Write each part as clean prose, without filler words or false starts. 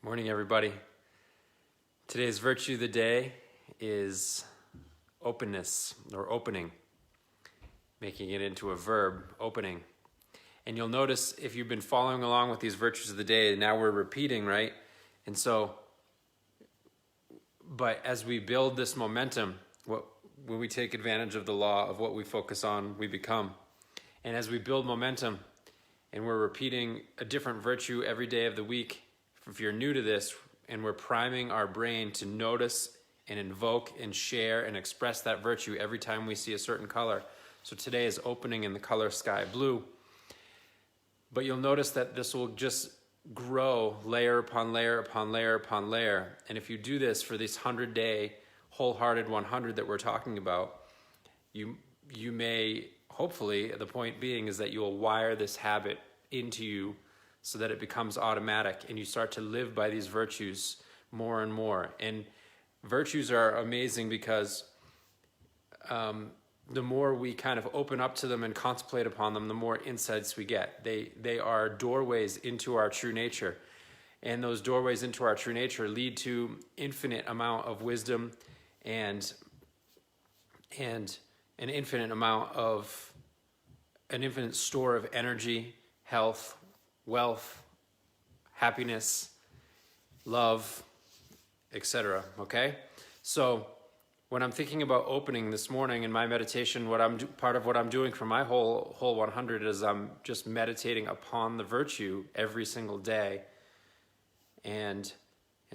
Morning, everybody. Today's virtue of the day is openness or opening, making it into a verb, opening. And you'll notice if you've been following along with these virtues of the day, now we're repeating, right? And so, but as we build this momentum, when we take advantage of the law of what we focus on, we become. And as we build momentum and we're repeating a different virtue every day of the week, if you're new to this, and we're priming our brain to notice and invoke and share and express that virtue every time we see a certain color. So today is opening in the color sky blue. But you'll notice that this will just grow layer upon layer upon layer upon layer. And if you do this for this 100-day wholehearted 100 that we're talking about, you may, hopefully, the point being is that you will wire this habit into you so that it becomes automatic and you start to live by these virtues more and more. And virtues are amazing because the more we kind of open up to them and contemplate upon them, the more insights we get. They are doorways into our true nature. And those doorways into our true nature lead to infinite amount of wisdom and an infinite store of energy, health, wealth, happiness, love, etc. Okay? So when I'm thinking about opening this morning in my meditation, part of what I'm doing for my whole 100 is I'm just meditating upon the virtue every single day. And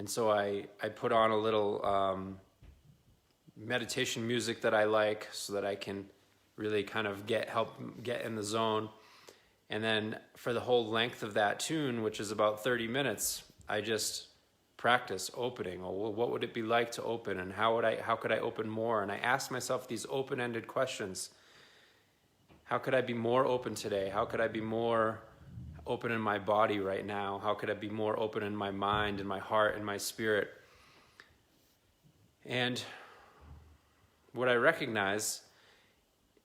so I put on a little meditation music that I like so that I can really kind of help get in the zone. And then for the whole length of that tune, which is about 30 minutes, I just practice opening. Well, what would it be like to open, and how could I open more? And I ask myself these open-ended questions. How could I be more open today? How could I be more open in my body right now? How could I be more open in my mind, in my heart, in my spirit? And what I recognize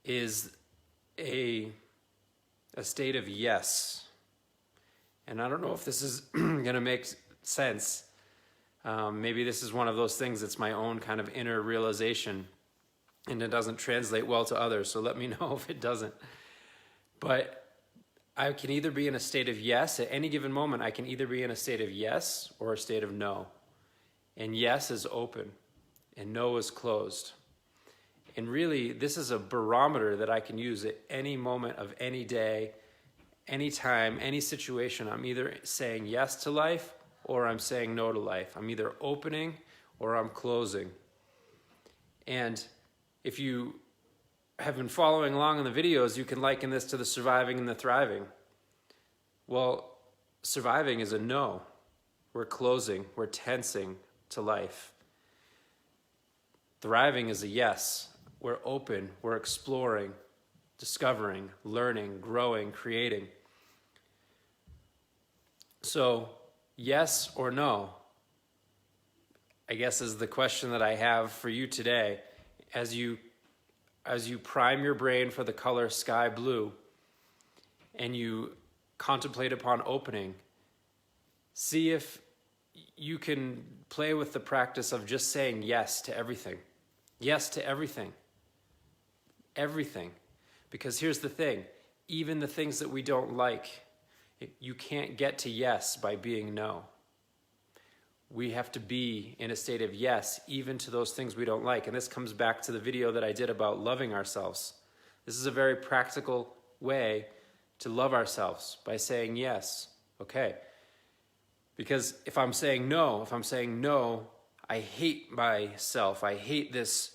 is a state of yes. And I don't know if this is going to make sense. Maybe this is one of those things that's my own kind of inner realization and it doesn't translate well to others, so let me know if it doesn't. But I can either be in a state of yes at any given moment. I can either be in a state of yes or a state of no. And yes is open and no is closed. And really, this is a barometer that I can use at any moment of any day, any time, any situation. I'm either saying yes to life or I'm saying no to life. I'm either opening or I'm closing. And if you have been following along in the videos, you can liken this to the surviving and the thriving. Well, surviving is a no. We're closing, we're tensing to life. Thriving is a yes. We're open, we're exploring, discovering, learning, growing, creating. So, yes or no, I guess is the question that I have for you today. As you prime your brain for the color sky blue and you contemplate upon opening, see if you can play with the practice of just saying yes to everything. Yes to everything. Everything. Because here's the thing, even the things that we don't like, you can't get to yes by being no. We have to be in a state of yes, even to those things we don't like. And this comes back to the video that I did about loving ourselves. This is a very practical way to love ourselves by saying yes. Okay. Because if I'm saying no, I hate myself. I hate this,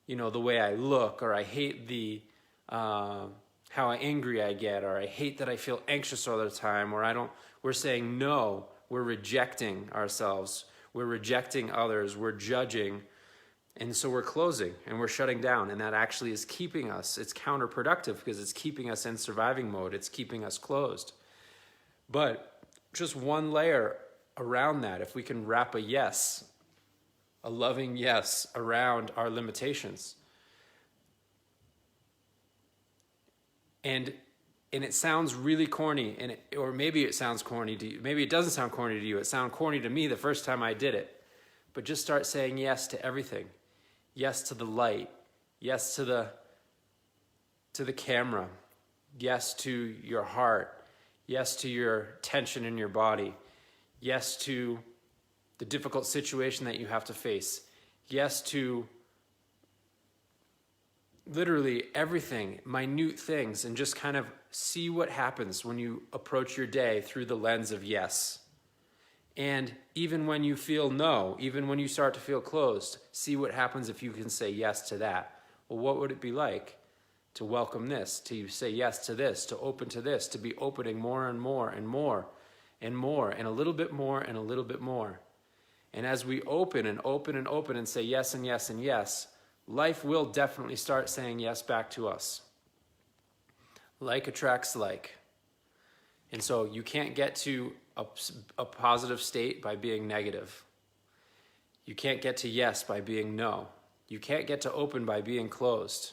the way I look, or I hate how angry I get, or I hate that I feel anxious all the time, or we're saying no, we're rejecting ourselves, we're rejecting others, we're judging, and so we're closing and we're shutting down, and that actually is keeping us, it's counterproductive because it's keeping us in surviving mode, it's keeping us closed. But just one layer around that, if we can wrap a yes, a loving yes around our limitations. And and it sounds really corny, or maybe it sounds corny to you. Maybe it doesn't sound corny to you. It sounded corny to me the first time I did it. But just start saying yes to everything. Yes to the light. Yes to the camera. Yes to your heart. Yes to your tension in your body. Yes to the difficult situation that you have to face. Yes to literally everything, minute things, and just kind of see what happens when you approach your day through the lens of yes. And even when you feel no, even when you start to feel closed, see what happens if you can say yes to that. Well, what would it be like to welcome this, to say yes to this, to open to this, to be opening more and more and more and more, and a little bit more and a little bit more. And as we open and open and open and say yes and yes and yes, life will definitely start saying yes back to us. Like attracts like. And so you can't get to a positive state by being negative. You can't get to yes by being no. You can't get to open by being closed.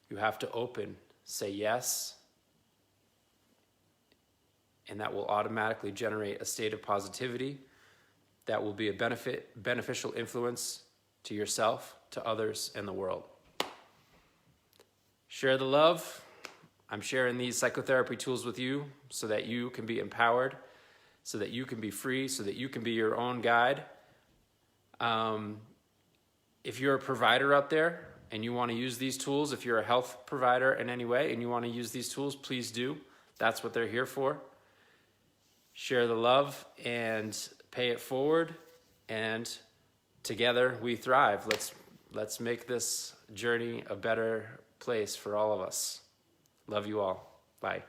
You have to open, say yes, and that will automatically generate a state of positivity that will be a beneficial influence to yourself, to others, and the world. Share the love. I'm sharing these psychotherapy tools with you so that you can be empowered, so that you can be free, so that you can be your own guide. If you're a provider out there and you want to use these tools, if you're a health provider in any way and you want to use these tools, please do. That's what they're here for. Share the love and pay it forward, and together we thrive. Let's make this journey a better place for all of us. Love you all. Bye.